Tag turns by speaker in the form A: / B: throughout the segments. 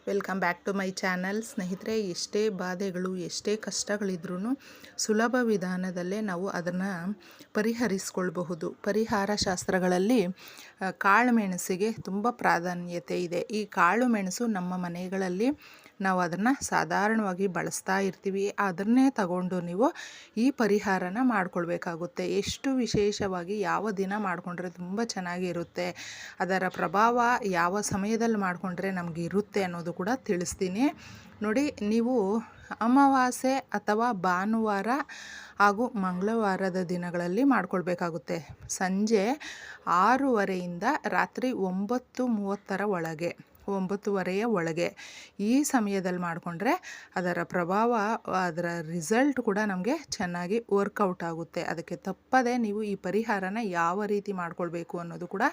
A: Welcome back to my channel. ಸ್ನೇಹಿತರೆ, ಎಷ್ಟೇ ಬಾಧೆಗಳು ಎಷ್ಟೇ ಕಷ್ಟಗಳಿದ್ರೂ ಸುಲಭ ವಿಧಾನದಲ್ಲೇ ನಾವು ಅದನ್ನು ಪರಿಹರಿಸ್ಕೊಳ್ಬಹುದು. ಪರಿಹಾರ ಶಾಸ್ತ್ರಗಳಲ್ಲಿ ಕಾಳುಮೆಣಸಿಗೆ ತುಂಬ ಪ್ರಾಧಾನ್ಯತೆ ಇದೆ. ಈ ಕಾಳು ಮೆಣಸು ನಮ್ಮ ಮನೆಗಳಲ್ಲಿ ನಾವು ಅದನ್ನು ಸಾಧಾರಣವಾಗಿ ಬಳಸ್ತಾ ಇರ್ತೀವಿ. ಅದನ್ನೇ ತಗೊಂಡು ನೀವು ಈ ಪರಿಹಾರನ ಮಾಡ್ಕೊಳ್ಬೇಕಾಗುತ್ತೆ. ಎಷ್ಟು ವಿಶೇಷವಾಗಿ ಯಾವ ದಿನ ಮಾಡಿಕೊಂಡ್ರೆ ತುಂಬ ಚೆನ್ನಾಗಿರುತ್ತೆ, ಅದರ ಪ್ರಭಾವ ಯಾವ ಸಮಯದಲ್ಲಿ ಮಾಡಿಕೊಂಡ್ರೆ ನಮಗೆ ಇರುತ್ತೆ ಅನ್ನೋದು ಕೂಡ ತಿಳಿಸ್ತೀನಿ. ನೋಡಿ, ನೀವು ಅಮಾವಾಸ್ಯೆ ಅಥವಾ ಭಾನುವಾರ ಹಾಗೂ ಮಂಗಳವಾರದ ದಿನಗಳಲ್ಲಿ ಮಾಡ್ಕೊಳ್ಬೇಕಾಗುತ್ತೆ. ಸಂಜೆ 6:30ಯಿಂದ ರಾತ್ರಿ 9:30 ಒಳಗೆ, 9:30 ಒಳಗೆ ಈ ಸಮಯದಲ್ಲಿ ಮಾಡಿಕೊಂಡ್ರೆ ಅದರ ಪ್ರಭಾವ, ಅದರ ರಿಸಲ್ಟ್ ಕೂಡ ನಮಗೆ ಚೆನ್ನಾಗಿ ವರ್ಕೌಟ್ ಆಗುತ್ತೆ. ಅದಕ್ಕೆ ತಪ್ಪದೆ ನೀವು ಈ ಪರಿಹಾರನ ಯಾವ ರೀತಿ ಮಾಡ್ಕೊಳ್ಬೇಕು ಅನ್ನೋದು ಕೂಡ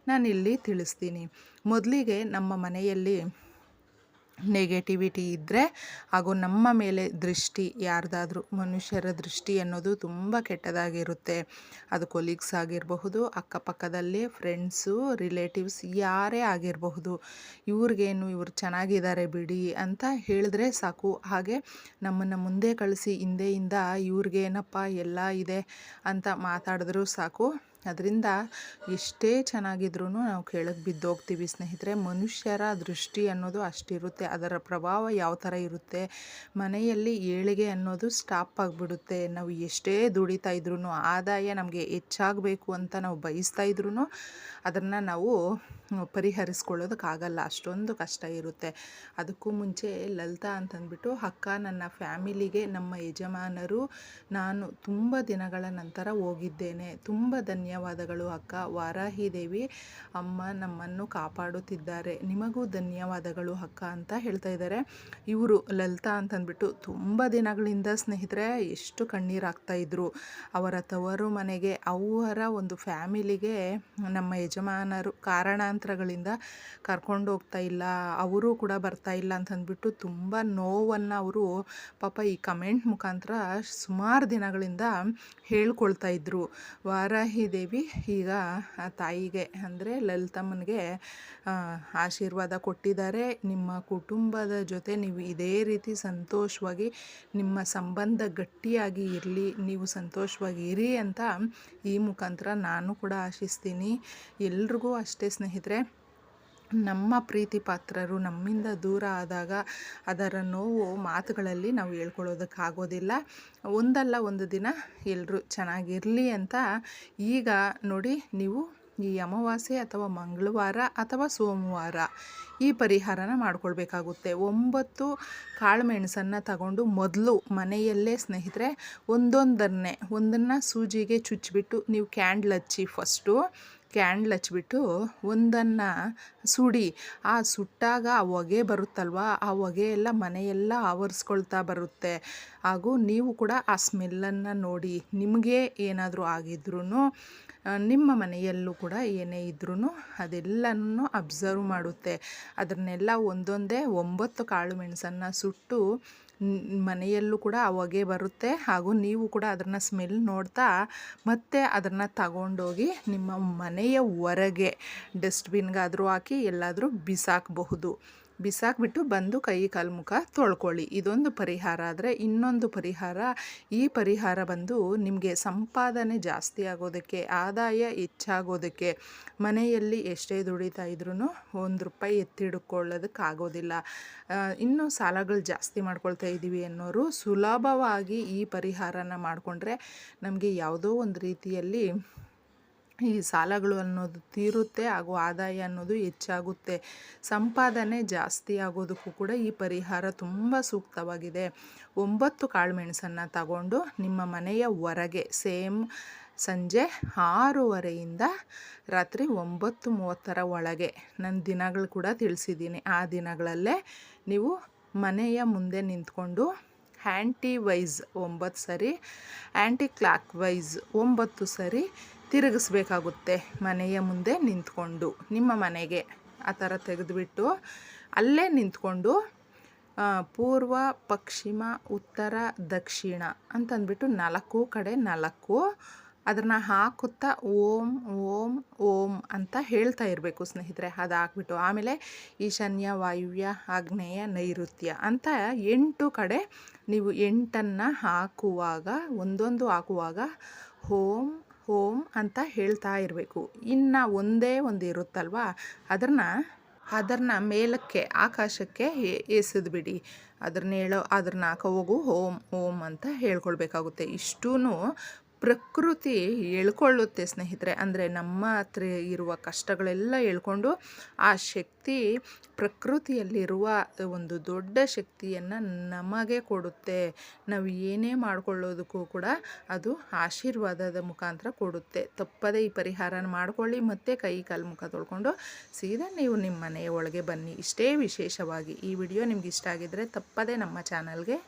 A: ನಾನಿಲ್ಲಿ ತಿಳಿಸ್ತೀನಿ. ಮೊದಲಿಗೆ ನಮ್ಮ ಮನೆಯಲ್ಲಿ ನೆಗೆಟಿವಿಟಿ ಇದ್ದರೆ ಹಾಗೂ ನಮ್ಮ ಮೇಲೆ ದೃಷ್ಟಿ, ಯಾರ್ದಾದ್ರೂ ಮನುಷ್ಯರ ದೃಷ್ಟಿ ಅನ್ನೋದು ತುಂಬ ಕೆಟ್ಟದಾಗಿರುತ್ತೆ. ಅದು ಕೊಲೀಗ್ಸ್ ಆಗಿರಬಹುದು, ಅಕ್ಕಪಕ್ಕದಲ್ಲಿ ಫ್ರೆಂಡ್ಸು, ರಿಲೇಟಿವ್ಸ್ ಯಾರೇ ಆಗಿರಬಹುದು. ಇವ್ರಿಗೇನು, ಇವ್ರು ಚೆನ್ನಾಗಿದ್ದಾರೆ ಬಿಡಿ ಅಂತ ಹೇಳಿದ್ರೆ ಸಾಕು. ಹಾಗೆ ನಮ್ಮನ್ನು ಮುಂದೆ ಕಳಿಸಿ ಹಿಂದೆಯಿಂದ ಇವ್ರಿಗೇನಪ್ಪ ಎಲ್ಲ ಇದೆ ಅಂತ ಮಾತಾಡಿದ್ರೂ ಸಾಕು. ಅದರಿಂದ ಎಷ್ಟೇ ಚೆನ್ನಾಗಿದ್ರೂ ನಾವು ಕೆಳಗೆ ಬಿದ್ದೋಗ್ತೀವಿ ಸ್ನೇಹಿತರೆ. ಮನುಷ್ಯರ ದೃಷ್ಟಿ ಅನ್ನೋದು ಅಷ್ಟಿರುತ್ತೆ. ಅದರ ಪ್ರಭಾವ ಯಾವ ಥರ ಇರುತ್ತೆ, ಮನೆಯಲ್ಲಿ ಏಳಿಗೆ ಅನ್ನೋದು ಸ್ಟಾಪ್ ಆಗಿಬಿಡುತ್ತೆ. ನಾವು ಎಷ್ಟೇ ದುಡಿತಾ ಇದ್ರೂ, ಆದಾಯ ನಮಗೆ ಹೆಚ್ಚಾಗಬೇಕು ಅಂತ ನಾವು ಬಯಸ್ತಾ ಇದ್ರೂ ಅದನ್ನು ನಾವು ಪರಿಹರಿಸ್ಕೊಳ್ಳೋದಕ್ಕಾಗಲ್ಲ, ಅಷ್ಟೊಂದು ಕಷ್ಟ ಇರುತ್ತೆ. ಅದಕ್ಕೂ ಮುಂಚೆ ಲಲಿತಾ ಅಂತಂದ್ಬಿಟ್ಟು ಅಕ್ಕ, ನನ್ನ ಫ್ಯಾಮಿಲಿಗೆ ನಮ್ಮ ಯಜಮಾನರು ನಾನು ತುಂಬ ದಿನಗಳ ನಂತರ ಹೋಗಿದ್ದೇನೆ. ತುಂಬ ಧನ್ಯವಾದಗಳು ಅಕ್ಕ. ವಾರಾಹಿ ದೇವಿ ಅಮ್ಮ ನಮ್ಮನ್ನು ಕಾಪಾಡುತ್ತಿದ್ದಾರೆ, ನಿಮಗೂ ಧನ್ಯವಾದಗಳು ಅಕ್ಕ ಅಂತ ಹೇಳ್ತಾ ಇದ್ದಾರೆ. ಇವರು ಲಲಿತಾ ಅಂತಂದ್ಬಿಟ್ಟು ತುಂಬ ದಿನಗಳಿಂದ ಸ್ನೇಹಿತರೆ ಎಷ್ಟು ಕಣ್ಣೀರಾಗ್ತಾಯಿದ್ರು. ಅವರ ತವರು ಮನೆಗೆ, ಅವರ ಒಂದು ಫ್ಯಾಮಿಲಿಗೆ ನಮ್ಮ ಯಜಮಾನರು ಕಾರಣಾಂತರಗಳಿಂದ ಕರ್ಕೊಂಡು ಹೋಗ್ತಾ ಇಲ್ಲ, ಅವರು ಕೂಡ ಬರ್ತಾ ಇಲ್ಲ ಅಂತಂದ್ಬಿಟ್ಟು ತುಂಬ ನೋವನ್ನು ಅವರು ಪಾಪ ಈ ಕಮೆಂಟ್ ಮುಖಾಂತರ ಸುಮಾರು ದಿನಗಳಿಂದ ಹೇಳ್ಕೊಳ್ತಾ ಇದ್ರು. ವಾರಾಹಿ ದೇವಿ ಈಗ ಆ ತಾಯಿಗೆ ಅಂದರೆ ಲಲಿತಮ್ಮನಿಗೆ ಆಶೀರ್ವಾದ ಕೊಟ್ಟಿದ್ದಾರೆ. ನಿಮ್ಮ ಕುಟುಂಬದ ಜೊತೆ ನೀವು ಇದೇ ರೀತಿ ಸಂತೋಷವಾಗಿ, ನಿಮ್ಮ ಸಂಬಂಧ ಗಟ್ಟಿಯಾಗಿ ಇರಲಿ, ನೀವು ಸಂತೋಷವಾಗಿ ಇರಿ ಅಂತ ಈ ಮುಖಾಂತರ ನಾನು ಕೂಡ ಆಶಿಸ್ತೀನಿ. ಎಲ್ರಿಗೂ ಅಷ್ಟೇ ಸ್ನೇಹಿತರೆ, ನಮ್ಮ ಪ್ರೀತಿ ಪಾತ್ರರು ನಮ್ಮಿಂದ ದೂರ ಆದಾಗ ಅದರ ನೋವು ಮಾತುಗಳಲ್ಲಿ ನಾವು ಹೇಳ್ಕೊಳ್ಳೋದಕ್ಕಾಗೋದಿಲ್ಲ. ಒಂದಲ್ಲ ಒಂದು ದಿನ ಎಲ್ಲರೂ ಚೆನ್ನಾಗಿರಲಿ ಅಂತ ಈಗ ನೋಡಿ, ನೀವು ಈ ಅಮಾವಾಸ್ಯೆ ಅಥವಾ ಮಂಗಳವಾರ ಅಥವಾ ಸೋಮವಾರ ಈ ಪರಿಹಾರನ ಮಾಡ್ಕೊಳ್ಬೇಕಾಗುತ್ತೆ. 9 ಕಾಳುಮೆಣಸನ್ನು ತಗೊಂಡು ಮೊದಲು ಮನೆಯಲ್ಲೇ ಸ್ನೇಹಿತರೆ ಒಂದನ್ನು ಸೂಜಿಗೆ ಚುಚ್ಚಿಬಿಟ್ಟು ನೀವು ಕ್ಯಾಂಡ್ಲ್ ಹಚ್ಚಿ, ಫಸ್ಟು ಕ್ಯಾಂಡ್ಲ್ ಹಚ್ಬಿಟ್ಟು ಒಂದನ್ನು ಸುಡಿ. ಆ ಸುಟ್ಟಾಗ ಆ ಹೊಗೆ ಬರುತ್ತಲ್ವ, ಆ ಹೊಗೆ ಎಲ್ಲ ಮನೆಯೆಲ್ಲ ಆವರಿಸ್ಕೊಳ್ತಾ ಬರುತ್ತೆ. ಹಾಗೂ ನೀವು ಕೂಡ ಆ ಸ್ಮೆಲ್ಲನ್ನು ನೋಡಿ, ನಿಮಗೆ ಏನಾದರೂ ಆಗಿದ್ರೂ, ನಿಮ್ಮ ಮನೆಯಲ್ಲೂ ಕೂಡ ಏನೇ ಇದ್ರೂ ಅದೆಲ್ಲನೂ ಅಬ್ಸರ್ವ್ ಮಾಡುತ್ತೆ. ಅದನ್ನೆಲ್ಲ ಒಂದೊಂದೇ 9 ಕಾಳುಮೆಣಸನ್ನು ಸುಟ್ಟು ಮನೆಯಲ್ಲೂ ಕೂಡ ಆ ಹೊಗೆ ಬರುತ್ತೆ. ಹಾಗೂ ನೀವು ಕೂಡ ಅದನ್ನು ಸ್ಮೆಲ್ ನೋಡ್ತಾ ಮತ್ತೆ ಅದನ್ನು ತಗೊಂಡೋಗಿ ನಿಮ್ಮ ಮನೆಯ ಹೊರಗೆ ಡಸ್ಟ್ಬಿನ್ಗಾದರೂ ಹಾಕಿ ಎಲ್ಲಾದರೂ ಬಿಸಾಕ್ಬಿಟ್ಟು ಬಂದು ಕೈ ಕಾಲು ಮುಖ ತೊಳ್ಕೊಳ್ಳಿ. ಇದೊಂದು ಪರಿಹಾರ. ಆದರೆ ಇನ್ನೊಂದು ಪರಿಹಾರ, ಈ ಪರಿಹಾರ ಬಂದು ನಿಮಗೆ ಸಂಪಾದನೆ ಜಾಸ್ತಿ ಆಗೋದಕ್ಕೆ, ಆದಾಯ ಹೆಚ್ಚಾಗೋದಕ್ಕೆ. ಮನೆಯಲ್ಲಿ ಎಷ್ಟೇ ದುಡಿತಾ ಇದ್ರೂ ₹1 ಎತ್ತಿಡ್ಕೊಳ್ಳೋದಕ್ಕಾಗೋದಿಲ್ಲ, ಇನ್ನೂ ಸಾಲಗಳು ಜಾಸ್ತಿ ಮಾಡ್ಕೊಳ್ತಾ ಇದ್ದೀವಿ ಅನ್ನೋರು ಸುಲಭವಾಗಿ ಈ ಪರಿಹಾರನ ಮಾಡಿಕೊಂಡ್ರೆ ನಮಗೆ ಯಾವುದೋ ಒಂದು ರೀತಿಯಲ್ಲಿ ಈ ಸಾಲಗಳು ಅನ್ನೋದು ತೀರುತ್ತೆ, ಹಾಗೂ ಆದಾಯ ಅನ್ನೋದು ಹೆಚ್ಚಾಗುತ್ತೆ. ಸಂಪಾದನೆ ಜಾಸ್ತಿ ಆಗೋದಕ್ಕೂ ಕೂಡ ಈ ಪರಿಹಾರ ತುಂಬ ಸೂಕ್ತವಾಗಿದೆ. 9 ಕಾಳುಮೆಣಸನ್ನು ತಗೊಂಡು ನಿಮ್ಮ ಮನೆಯ ಹೊರಗೆ ಸಂಜೆ 6:30ಯಿಂದ ರಾತ್ರಿ 9:30 ಒಳಗೆ, ನನ್ನ ದಿನಗಳು ಕೂಡ ತಿಳಿಸಿದ್ದೀನಿ, ಆ ದಿನಗಳಲ್ಲೇ ನೀವು ಮನೆಯ ಮುಂದೆ ನಿಂತ್ಕೊಂಡು ಆ್ಯಂಟಿ ವೈಸ್ 9 ಸರಿ, ಆ್ಯಂಟಿ ಕ್ಲಾಕ್ ವೈಸ್ 9 ಸರಿ ತಿರುಗಿಸ್ಬೇಕಾಗುತ್ತೆ. ಮನೆಯ ಮುಂದೆ ನಿಂತ್ಕೊಂಡು ನಿಮ್ಮ ಮನೆಗೆ ಆ ಥರ ತೆಗೆದುಬಿಟ್ಟು ಅಲ್ಲೇ ನಿಂತ್ಕೊಂಡು ಪೂರ್ವ, ಪಶ್ಚಿಮ, ಉತ್ತರ, ದಕ್ಷಿಣ ಅಂತಂದ್ಬಿಟ್ಟು 4 ಕಡೆ 4 ಅದನ್ನು ಹಾಕುತ್ತಾ ಓಂ ಓಂ ಓಂ ಅಂತ ಹೇಳ್ತಾ ಇರಬೇಕು ಸ್ನೇಹಿತರೆ. ಅದು ಹಾಕ್ಬಿಟ್ಟು ಆಮೇಲೆ ಈಶಾನ್ಯ, ವಾಯುವ್ಯ, ಆಗ್ನೇಯ, ನೈಋತ್ಯ ಅಂತ 8 ಕಡೆ ನೀವು 8 ಹಾಕುವಾಗ ಒಂದೊಂದು ಹಾಕುವಾಗ ಓಂ ಓಂ ಅಂತ ಹೇಳ್ತಾ ಇರಬೇಕು. ಇನ್ನು ಒಂದೇ ಒಂದು ಇರುತ್ತಲ್ವ ಅದನ್ನು ಮೇಲಕ್ಕೆ ಆಕಾಶಕ್ಕೆ ಎಸೆದ್ಬಿಡಿ. ಅದನ್ನ ಹಾಕೋ ಹೋಗು ಓಂ ಓಂ ಅಂತ ಹೇಳ್ಕೊಳ್ಬೇಕಾಗುತ್ತೆ. ಇಷ್ಟೂ ಪ್ರಕೃತಿ ಹೇಳ್ಕೊಳ್ಳುತ್ತೆ ಸ್ನೇಹಿತರೆ. ಅಂದರೆ ನಮ್ಮ ಹತ್ರ ಇರುವ ಕಷ್ಟಗಳೆಲ್ಲ ಹೇಳ್ಕೊಂಡು ಆ ಶಕ್ತಿ ಪ್ರಕೃತಿಯಲ್ಲಿರುವ ಒಂದು ದೊಡ್ಡ ಶಕ್ತಿಯನ್ನು ನಮಗೆ ಕೊಡುತ್ತೆ. ನಾವು ಏನೇ ಮಾಡ್ಕೊಳ್ಳೋದಕ್ಕೂ ಕೂಡ ಅದು ಆಶೀರ್ವಾದದ ಮುಖಾಂತರ ಕೊಡುತ್ತೆ. ತಪ್ಪದೇ ಈ ಪರಿಹಾರನ ಮಾಡ್ಕೊಳ್ಳಿ. ಮತ್ತು ಕೈ ಕಾಲು ಮುಖ ತೊಳ್ಕೊಂಡು ಸೀದಾ ನೀವು ನಿಮ್ಮ ಮನೆಯ ಒಳಗೆ ಬನ್ನಿ. ಇಷ್ಟೇ ವಿಶೇಷವಾಗಿ ಈ ವಿಡಿಯೋ ನಿಮ್ಗೆ ಇಷ್ಟ ಆಗಿದ್ದರೆ ತಪ್ಪದೇ ನಮ್ಮ ಚಾನಲ್ಗೆ